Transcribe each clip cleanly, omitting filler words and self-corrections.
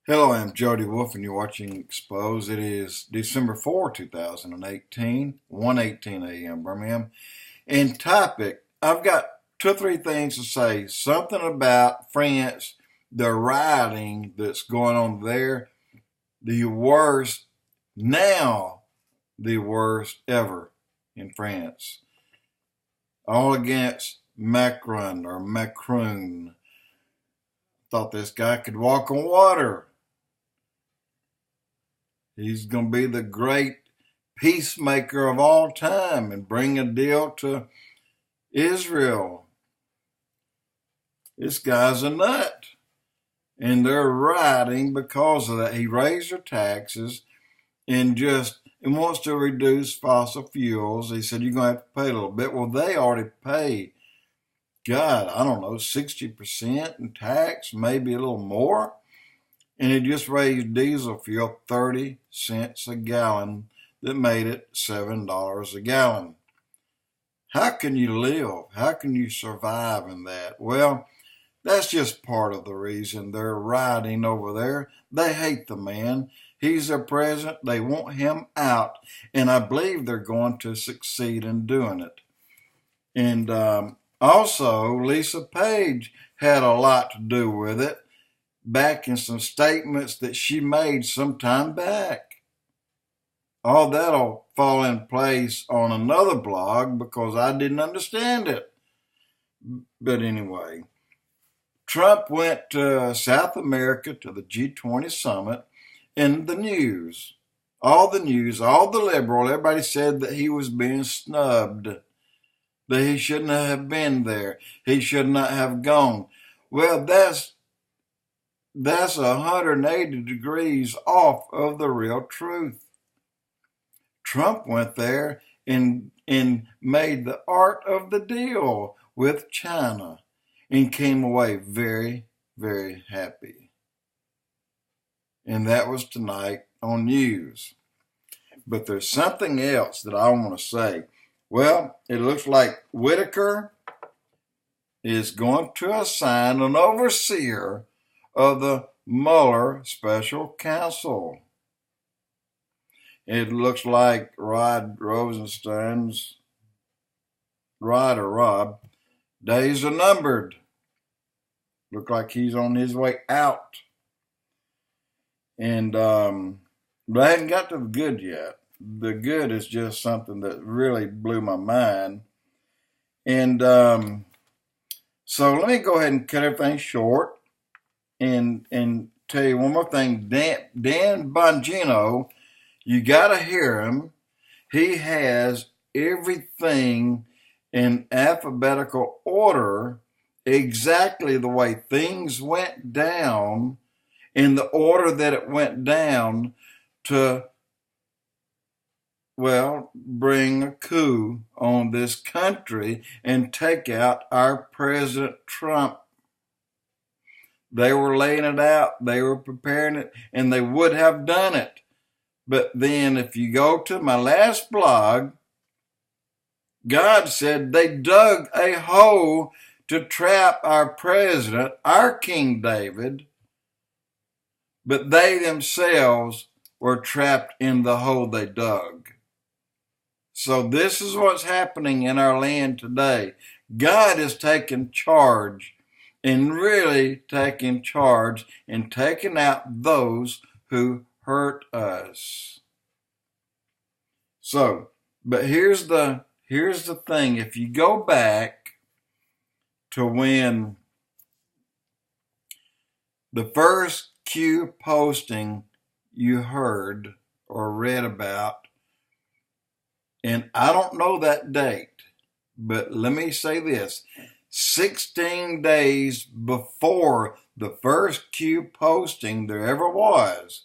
Hello, I'm Jody Wolf, and you're watching Expoz. It is December 4, 2018, 1:18 a.m. Birmingham. And topic, I've got two or three things to say. Something about France, the rioting that's going on there, the worst, now the worst ever in France. All against Macron or Macron. Thought this guy could walk on water. He's going to be the great peacemaker of all time and bring a deal to Israel. This guy's a nut. And they're rioting because of that. He raised their taxes and wants to reduce fossil fuels. He said, you're going to have to pay a little bit. Well, they already pay, God, I don't know, 60% in tax, maybe a little more. And it just raised diesel fuel 30 cents a gallon. That made it $7 a gallon. How can you live? How can you survive in that? Well, that's just part of the reason they're rioting over there. They hate the man. He's their president. They want him out. And I believe they're going to succeed in doing it. And also, Lisa Page had a lot to do with it, back in some statements that she made some time back. All that'll fall in place on another blog because I didn't understand it. But anyway, Trump went to South America to the G20 summit, and the news, all the liberal, everybody said that he was being snubbed, that he shouldn't have been there. He should not have gone. Well, that's 180 degrees off of the real truth. Trump went there and made the art of the deal with China and came away very, very happy. And that was tonight on news. But there's something else that I want to say. Well, it looks like Whitaker is going to assign an overseer of the Mueller special counsel. It looks like Rob days are numbered. Look like he's on his way out. And but I hadn't got to the good yet. The good is just something that really blew my mind. And so let me go ahead and cut everything short. And tell you one more thing, Dan Bongino, you got to hear him. He has everything in alphabetical order, exactly the way things went down, in the order that it went down to, well, bring a coup on this country and take out our President Trump. They were laying it out. They were preparing it, and they would have done it. But then if you go to my last blog, God said they dug a hole to trap our president, our King David, but they themselves were trapped in the hole they dug. So this is what's happening in our land today. God is taking charge, and really taking charge and taking out those who hurt us. So, but here's the thing. If you go back to when the first Q posting you heard or read about, and I don't know that date, but let me say this. 16 days before the first Q posting there ever was,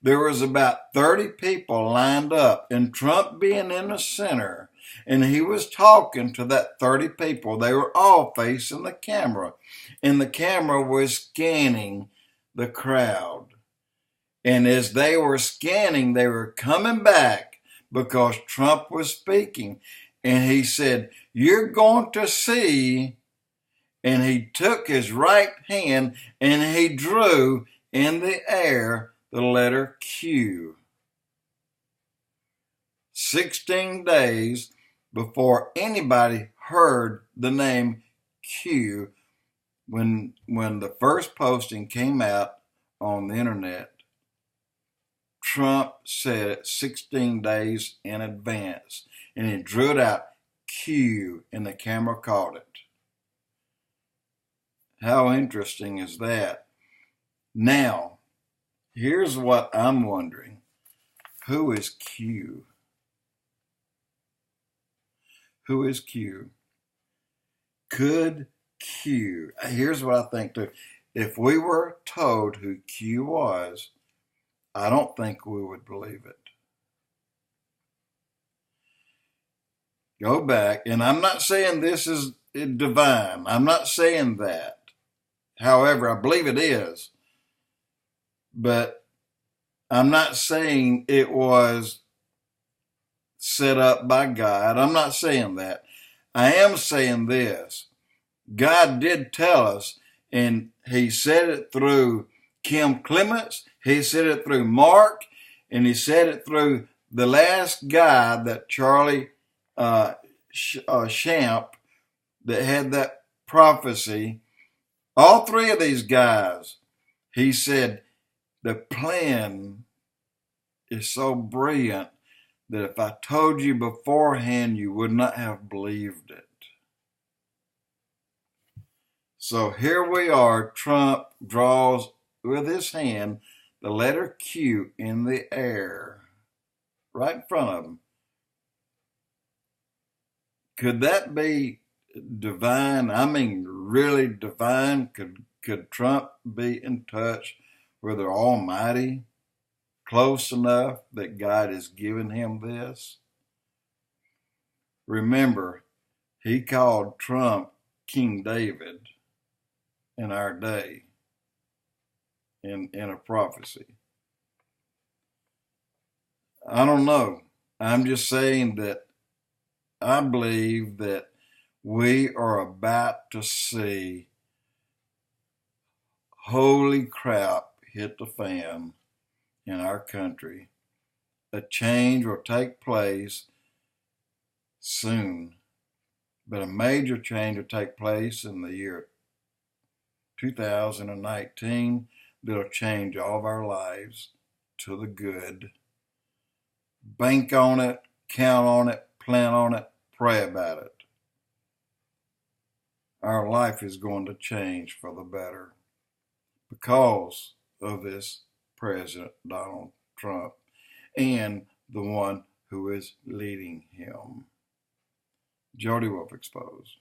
there was about 30 people lined up, and Trump being in the center, and he was talking to that 30 people. They were all facing the camera, and the camera was scanning the crowd. And as they were scanning, they were coming back because Trump was speaking. And he said, you're going to see, and he took his right hand and he drew in the air the letter Q. 16 days before anybody heard the name Q, when the first posting came out on the internet, Trump said it 16 days in advance, and he drew it out Q, and the camera caught it. How interesting is that? Now, here's what I'm wondering. Who is Q? Who is Q? Could Q? Here's what I think too. If we were told who Q was, I don't think we would believe it. Go back, and I'm not saying this is divine. I'm not saying that. However, I believe it is. But I'm not saying it was set up by God. I'm not saying that. I am saying this. God did tell us, and he said it through Kim Clements, he said it through Mark, and he said it through the last guy, that Charlie Shamp, that had that prophecy. All three of these guys, he said, the plan is so brilliant that if I told you beforehand, you would not have believed it. So here we are. Trump draws with his hand the letter Q in the air, right in front of him. Could that be divine? I mean, really divine? Could Trump be in touch with the Almighty, close enough that God has given him this? Remember, he called Trump King David in our day, in a prophecy. I don't know. I'm just saying that I believe that we are about to see holy crap hit the fan in our country. A change will take place soon, but a major change will take place in the year 2019 that'll change all of our lives to the good. Bank on it, count on it, plan on it, pray about it. Our life is going to change for the better because of this President Donald Trump and the one who is leading him. Jody Wolf Expoz.